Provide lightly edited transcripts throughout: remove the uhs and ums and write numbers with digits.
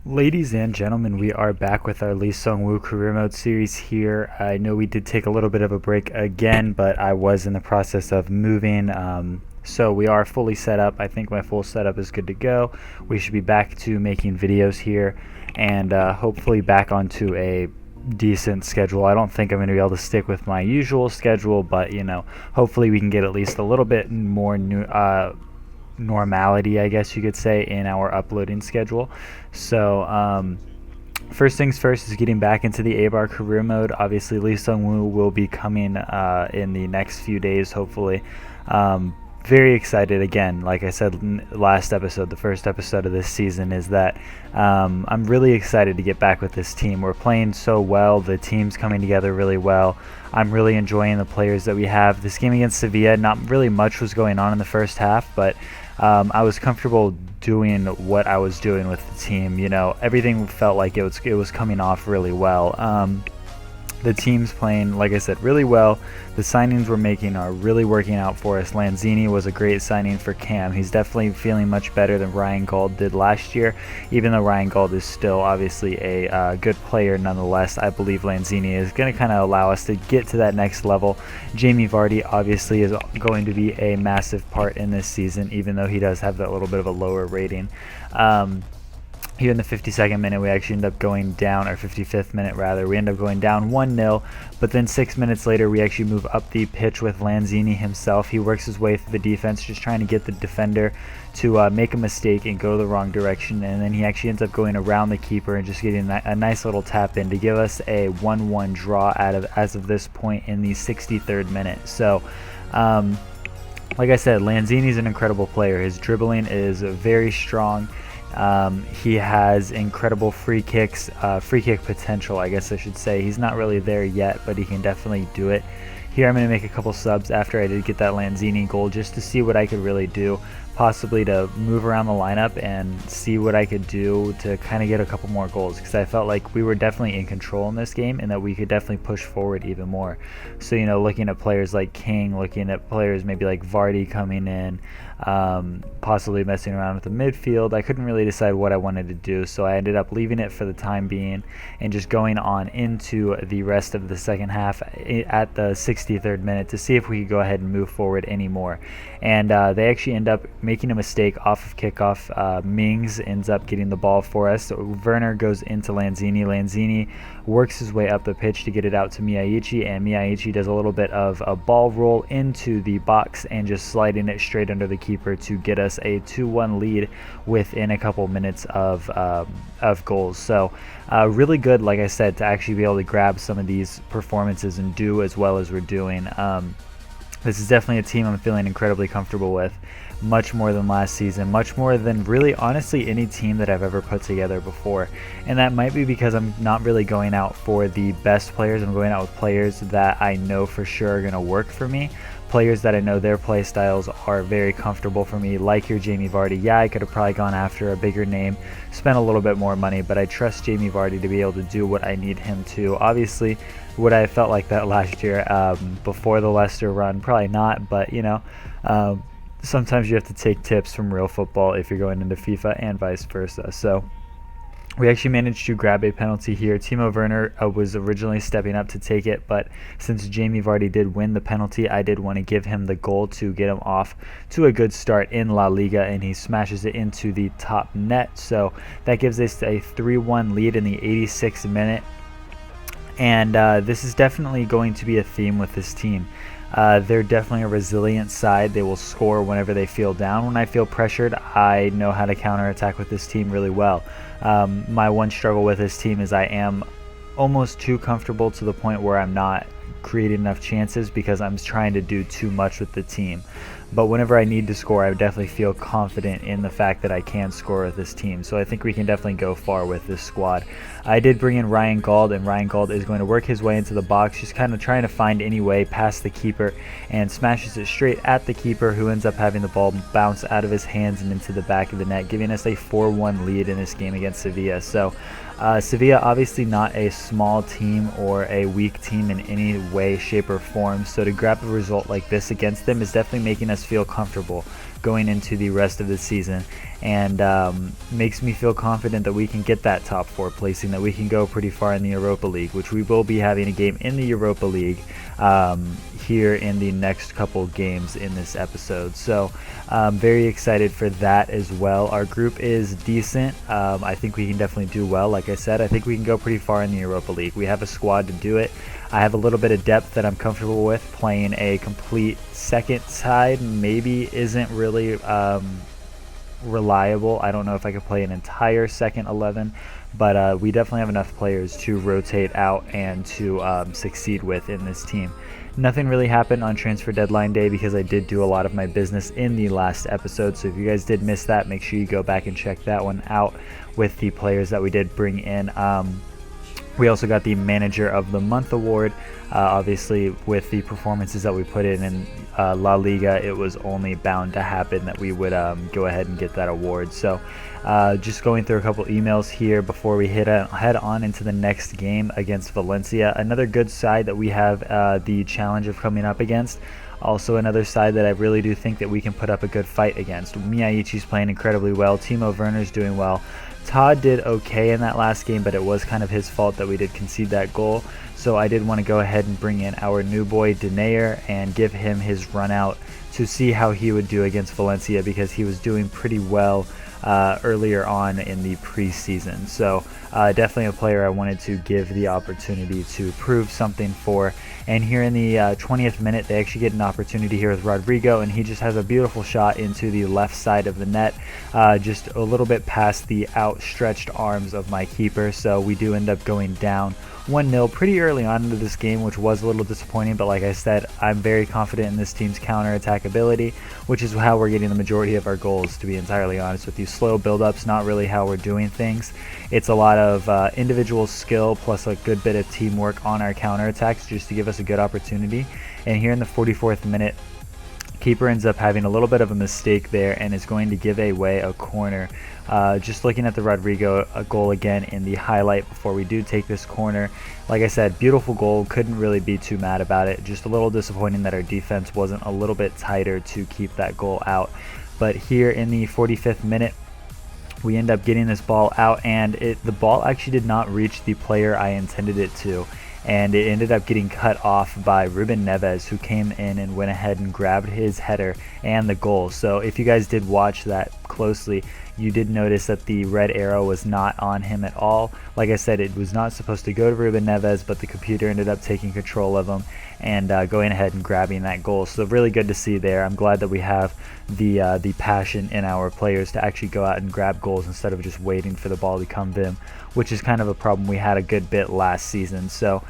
Ladies and gentlemen, we are back with our Lee Sung-woo career mode series here. I know we did take a little bit of a break again, but I was in the process of moving, so we are fully set up. I think my full setup is good to go. We should be back to making videos here and hopefully back onto a decent schedule. I don't think I'm going to be able to stick with my usual schedule, but hopefully we can get at least a little bit more normality, I guess you could say, in our uploading schedule. So first things first is getting back into the Eibar career mode. Obviously Lee Sung-woo will be coming in the next few days, hopefully. Very excited again, like I said last episode, the first episode of this season, is that I'm really excited to get back with this team. We're playing so well, the team's coming together really well. I'm really enjoying the players that we have. This game against Sevilla, not really much was going on in the first half, but I was comfortable doing what I was doing with the team. Everything felt like it was coming off really well. The team's playing, like I said, really well. The signings we're making are really working out for us. Lanzini was a great signing for Cam. He's definitely feeling much better than Ryan Gauld did last year, even though Ryan Gauld is still obviously a good player nonetheless. I believe Lanzini is going to kind of allow us to get to that next level. Jamie Vardy obviously is going to be a massive part in this season, even though he does have that little bit of a lower rating. Here in the 52nd minute, we actually end up going down, or 55th minute rather, we end up going down 1-0, but then 6 minutes later, we actually move up the pitch with Lanzini himself. He works his way through the defense, just trying to get the defender to make a mistake and go the wrong direction, and then he actually ends up going around the keeper and just getting a nice little tap in to give us a 1-1 draw as of this point in the 63rd minute. So, like I said, Lanzini's an incredible player. His dribbling is very strong. He has incredible free kick potential, I guess I should say. He's not really there yet, but he can definitely do it. Here I'm going to make a couple subs after I did get that Lanzini goal, just to see what I could really do, possibly to move around the lineup and see what I could do to kind of get a couple more goals, because I felt like we were definitely in control in this game and that we could definitely push forward even more. So, looking at players like King, looking at players maybe like Vardy coming in, possibly messing around with the midfield, I couldn't really decide what I wanted to do, so I ended up leaving it for the time being and just going on into the rest of the second half at the 63rd minute to see if we could go ahead and move forward anymore. And they actually end up making a mistake off of kickoff. Mings ends up getting the ball for us. So Werner goes into Lanzini. Lanzini works his way up the pitch to get it out to Miyaichi, and Miyaichi does a little bit of a ball roll into the box and just sliding it straight under the keeper to get us a 2-1 lead within a couple minutes of goals. So really good, like I said, to actually be able to grab some of these performances and do as well as we're doing. This is definitely a team I'm feeling incredibly comfortable with, much more than last season, much more than really honestly any team that I've ever put together before. And that might be because I'm not really going out for the best players. I'm going out with players that I know for sure are going to work for me, players that I know their play styles are very comfortable for me, like your Jamie Vardy. Yeah, I could have probably gone after a bigger name, spent a little bit more money, but I trust Jamie Vardy to be able to do what I need him to. Obviously, would I have felt like that last year before the Leicester run? Probably not, but sometimes you have to take tips from real football if you're going into FIFA and vice versa. So we actually managed to grab a penalty here. Timo Werner was originally stepping up to take it, but since Jamie Vardy did win the penalty, I did want to give him the goal to get him off to a good start in La Liga, and he smashes it into the top net. So that gives us a 3-1 lead in the 86th minute. And this is definitely going to be a theme with this team. They're definitely a resilient side. They will score whenever they feel down. When I feel pressured, I know how to counterattack with this team really well. My one struggle with this team is I am almost too comfortable to the point where I'm not creating enough chances because I'm trying to do too much with the team. But whenever I need to score, I definitely feel confident in the fact that I can score with this team. So I think we can definitely go far with this squad. I did bring in Ryan Gauld, and Ryan Gauld is going to work his way into the box, just kind of trying to find any way past the keeper, and smashes it straight at the keeper, who ends up having the ball bounce out of his hands and into the back of the net, giving us a 4-1 lead in this game against Sevilla. So Sevilla obviously not a small team or a weak team in any way, shape, or form, so to grab a result like this against them is definitely making us feel comfortable going into the rest of the season. and makes me feel confident that we can get that top 4 placing, that we can go pretty far in the Europa League, which we will be having a game in the Europa League here in the next couple games in this episode. So I'm very excited for that as well. Our group is decent. I think we can definitely do well. Like I said, I think we can go pretty far in the Europa League. We have a squad to do it. I have a little bit of depth that I'm comfortable with. Playing a complete second side maybe isn't really reliable. I don't know if I could play an entire second 11, but we definitely have enough players to rotate out and to succeed with in this team. Nothing really happened on transfer deadline day because I did do a lot of my business in the last episode, so if you guys did miss that, make sure you go back and check that one out with the players that we did bring in. We also got the Manager of the Month award. Obviously, with the performances that we put in La Liga, it was only bound to happen that we would go ahead and get that award. So just going through a couple emails here before we head on into the next game against Valencia. Another good side that we have the challenge of coming up against. Also another side that I really do think that we can put up a good fight against. Miyaichi's playing incredibly well. Timo Werner's doing well. Todd did okay in that last game, but it was kind of his fault that we did concede that goal. So I did want to go ahead and bring in our new boy Denayer and give him his run out to see how he would do against Valencia, because he was doing pretty well earlier on in the preseason. So definitely a player I wanted to give the opportunity to prove something for. And here in the 20th minute, they actually get an opportunity here with Rodrigo, and he just has a beautiful shot into the left side of the net, just a little bit past the outstretched arms of my keeper. So we do end up going down 1-0 pretty early on into this game, which was a little disappointing, but like I said, I'm very confident in this team's counter-attack ability, which is how we're getting the majority of our goals, to be entirely honest with you. Slow build-ups, not really how we're doing things. It's a lot of individual skill plus a good bit of teamwork on our counter-attacks just to give us a good opportunity. And here in the 44th minute, keeper ends up having a little bit of a mistake there and is going to give away a corner. Just looking at the Rodrigo goal again in the highlight before we do take this corner. Like I said, beautiful goal. Couldn't really be too mad about it. Just a little disappointing that our defense wasn't a little bit tighter to keep that goal out. But here in the 45th minute, we end up getting this ball out, and the ball actually did not reach the player I intended it to. And it ended up getting cut off by Ruben Neves, who came in and went ahead and grabbed his header and the goal. So if you guys did watch that closely, you did notice that the red arrow was not on him at all. Like I said, it was not supposed to go to Ruben Neves, but the computer ended up taking control of him and going ahead and grabbing that goal. So really good to see there. I'm glad that we have the passion in our players to actually go out and grab goals instead of just waiting for the ball to come to them, which is kind of a problem we had a good bit last season. So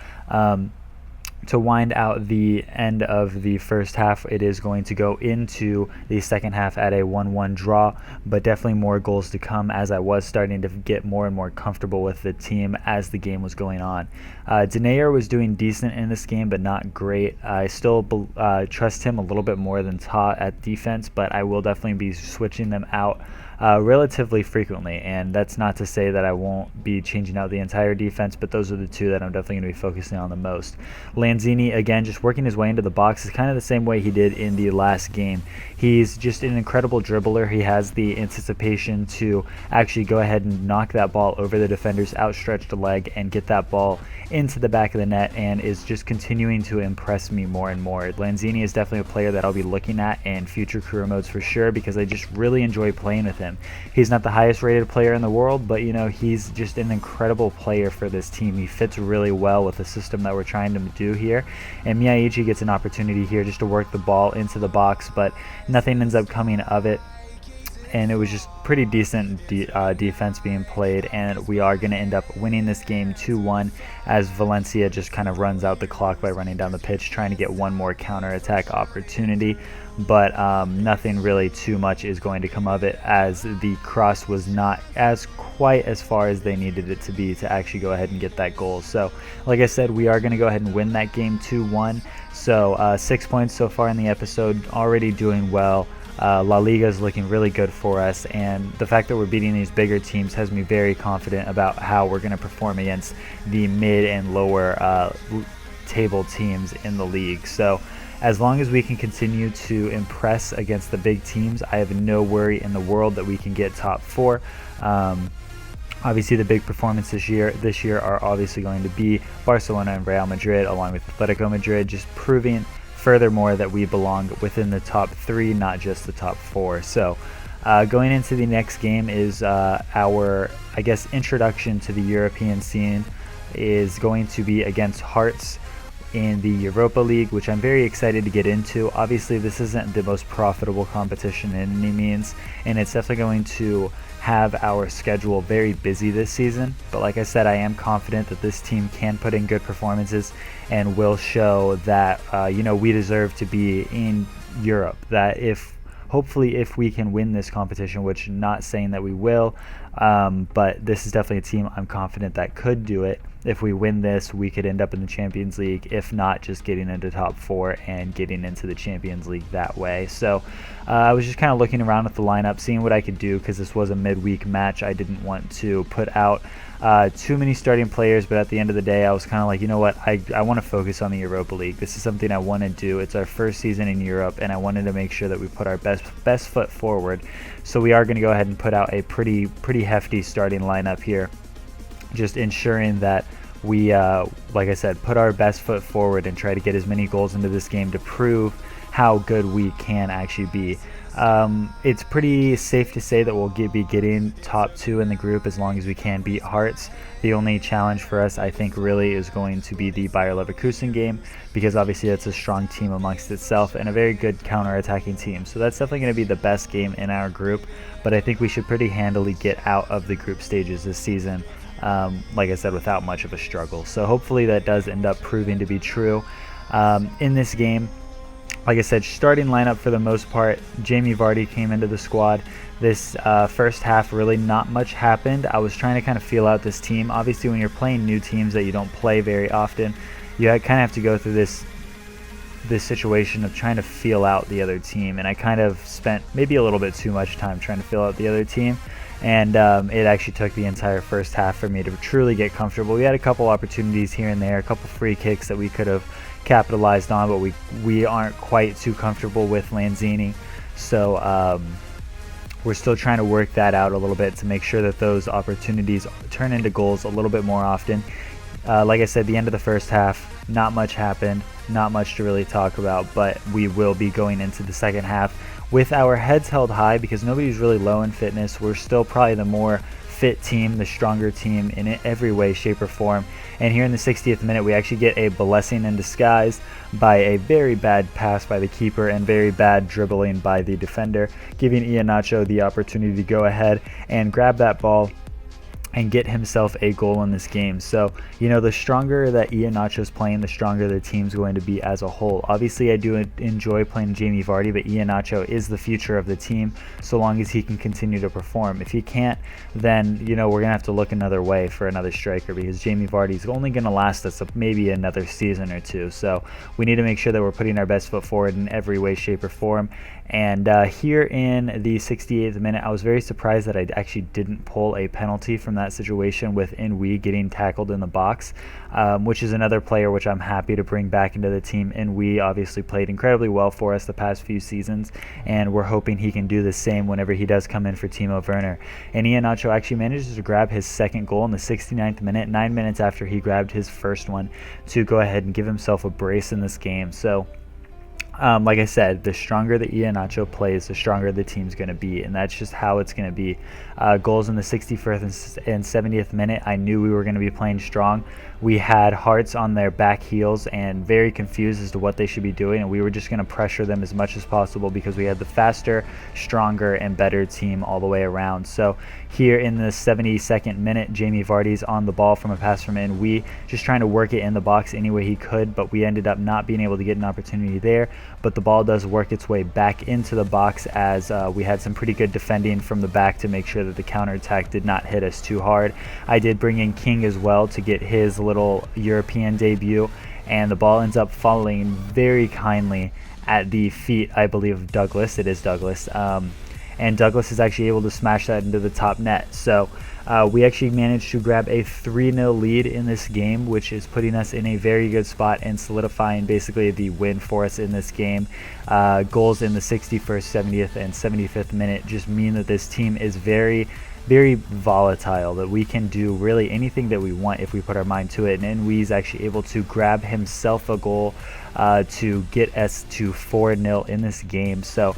to wind out the end of the first half, it is going to go into the second half at a 1-1 draw, but definitely more goals to come, as I was starting to get more and more comfortable with the team as the game was going on. Denayer was doing decent in this game, but not great. I still trust him a little bit more than Todd at defense, but I will definitely be switching them out relatively frequently, and that's not to say that I won't be changing out the entire defense, but those are the two that I'm definitely going to be focusing on the most. Lanzini, again, just working his way into the box is kind of the same way he did in the last game. He's just an incredible dribbler. He has the anticipation to actually go ahead and knock that ball over the defender's outstretched leg and get that ball into the back of the net, and is just continuing to impress me more and more. Lanzini is definitely a player that I'll be looking at in future career modes for sure, because I just really enjoy playing with him. He's not the highest rated player in the world, but you know, he's just an incredible player for this team. He fits really well with the system that we're trying to do here, and Miyaichi gets an opportunity here just to work the ball into the box, but nothing ends up coming of it. And it was just pretty decent defense being played, and we are going to end up winning this game 2-1 as Valencia just kind of runs out the clock by running down the pitch, trying to get one more counterattack opportunity. But nothing really too much is going to come of it, as the cross was not quite as far as they needed it to be to actually go ahead and get that goal. So like I said, we are going to go ahead and win that game 2-1. So 6 points so far in the episode, already doing well. La Liga is looking really good for us, and the fact that we're beating these bigger teams has me very confident about how we're going to perform against the mid and lower table teams in the league. So as long as we can continue to impress against the big teams, I have no worry in the world that we can get top 4. Obviously, the big performances this year are obviously going to be Barcelona and Real Madrid, along with Atletico Madrid, just proving furthermore that we belong within the top 3, not just the top 4. So going into the next game is our, I guess, introduction to the European scene is going to be against Hearts in the Europa League, which I'm very excited to get into. Obviously, this isn't the most profitable competition in any means, and it's definitely going to have our schedule very busy this season. But like I said, I am confident that this team can put in good performances and will show that we deserve to be in Europe. That hopefully if we can win this competition, which I'm not saying that we will, but this is definitely a team I'm confident that could do it. If we win this, we could end up in the Champions League. If not, just getting into top 4 and getting into the Champions League that way. So I was just kind of looking around at the lineup, seeing what I could do, because this was a midweek match. I didn't want to put out too many starting players, but at the end of the day, I was kind of like, you know what, I want to focus on the Europa League. This is something I want to do. It's our first season in Europe, and I wanted to make sure that we put our best foot forward. So we are going to go ahead and put out a pretty hefty starting lineup here, just ensuring that we, like I said, put our best foot forward and try to get as many goals into this game to prove how good we can actually be. It's pretty safe to say that we'll be getting top 2 in the group as long as we can beat Hearts. The only challenge for us, I think, really is going to be the Bayer Leverkusen game, because obviously it's a strong team amongst itself and a very good counter-attacking team. So that's definitely going to be the best game in our group, but I think we should pretty handily get out of the group stages this season, like I said, without much of a struggle. So hopefully that does end up proving to be true. In this game, like I said, starting lineup for the most part, Jamie Vardy came into the squad. This first half, really not much happened. I was trying to kind of feel out this team. Obviously, when you're playing new teams that you don't play very often, you kind of have to go through this situation of trying to feel out the other team. And I kind of spent maybe a little bit too much time trying to feel out the other team. And it actually took the entire first half for me to truly get comfortable. We had a couple opportunities here and there, a couple free kicks that we could have capitalized on, but we aren't quite too comfortable with Lanzini. So we're still trying to work that out a little bit to make sure that those opportunities turn into goals a little bit more often. Like I said, the end of the first half, not much happened, not much to really talk about, but we will be going into the second half with our heads held high, because nobody's really low in fitness. We're still probably the more fit team, the stronger team in every way, shape, or form. And here in the 60th minute, we actually get a blessing in disguise by a very bad pass by the keeper and very bad dribbling by the defender, giving Iheanacho the opportunity to go ahead and grab that ball and get himself a goal in this game. So, the stronger that Iheanacho's playing, the stronger the team's going to be as a whole. Obviously, I do enjoy playing Jamie Vardy, but Iheanacho is the future of the team so long as he can continue to perform. If he can't, then, we're going to have to look another way for another striker, because Jamie Vardy's only going to last us maybe another season or two. So we need to make sure that we're putting our best foot forward in every way, shape, or form. And here in the 68th minute, I was very surprised that I actually didn't pull a penalty from that situation with Inui getting tackled in the box, which is another player which I'm happy to bring back into the team. Inui obviously played incredibly well for us the past few seasons, and we're hoping he can do the same whenever he does come in for Timo Werner. And Iheanacho actually manages to grab his second goal in the 69th minute, 9 minutes after he grabbed his first one, to go ahead and give himself a brace in this game. So like I said, the stronger the Iheanacho plays, the stronger the team's going to be, and that's just how it's going to be. Goals in the 61st and 70th minute, I knew we were going to be playing strong. We had Hearts on their back heels and very confused as to what they should be doing, and we were just going to pressure them as much as possible because we had the faster, stronger, and better team all the way around. So here in the 72nd minute, Jamie Vardy's on the ball from a pass from Inui, just trying to work it in the box any way he could, but we ended up not being able to get an opportunity there. But the ball does work its way back into the box as we had some pretty good defending from the back to make sure that the counterattack did not hit us too hard. I did bring in King as well to get his little European debut, and the ball ends up falling very kindly at the feet, I believe, of Douglas. It is Douglas. And Douglas is actually able to smash that into the top net. So We actually managed to grab a 3-0 lead in this game, which is putting us in a very good spot and solidifying basically the win for us in this game. Goals in the 61st, 70th, and 75th minute just mean that this team is very volatile, that we can do really anything that we want if we put our mind to it. And Nwee's actually able to grab himself a goal to get us to 4-0 in this game. So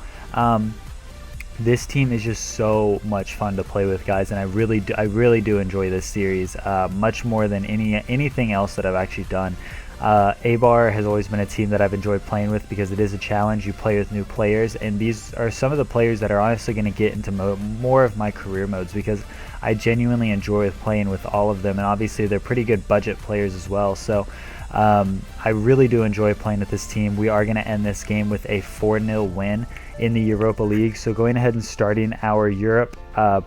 this team is just so much fun to play with, guys, and I really do enjoy this series much more than anything else that I've actually done. Eibar has always been a team that I've enjoyed playing with because it is a challenge. You play with new players, and these are some of the players that are honestly going to get into more of my career modes because I genuinely enjoy playing with all of them, and obviously they're pretty good budget players as well. So I really do enjoy playing with this team. We are going to end this game with a 4-0 win in the Europa League. So going ahead and starting our Europe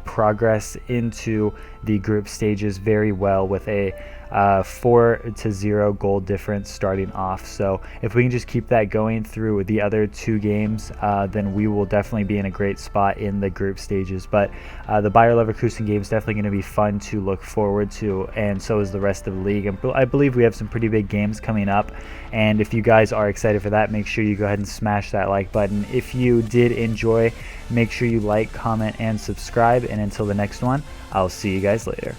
progress into the group stages very well with a 4-0 goal difference starting off. So if we can just keep that going through the other 2 games, then we will definitely be in a great spot in the group stages. But the Bayer Leverkusen game is definitely going to be fun to look forward to, and so is the rest of the league. And I believe we have some pretty big games coming up, and if you guys are excited for that, make sure you go ahead and smash that like button. If you did enjoy, make sure you like, comment, and subscribe, and until the next one, I'll see you guys later.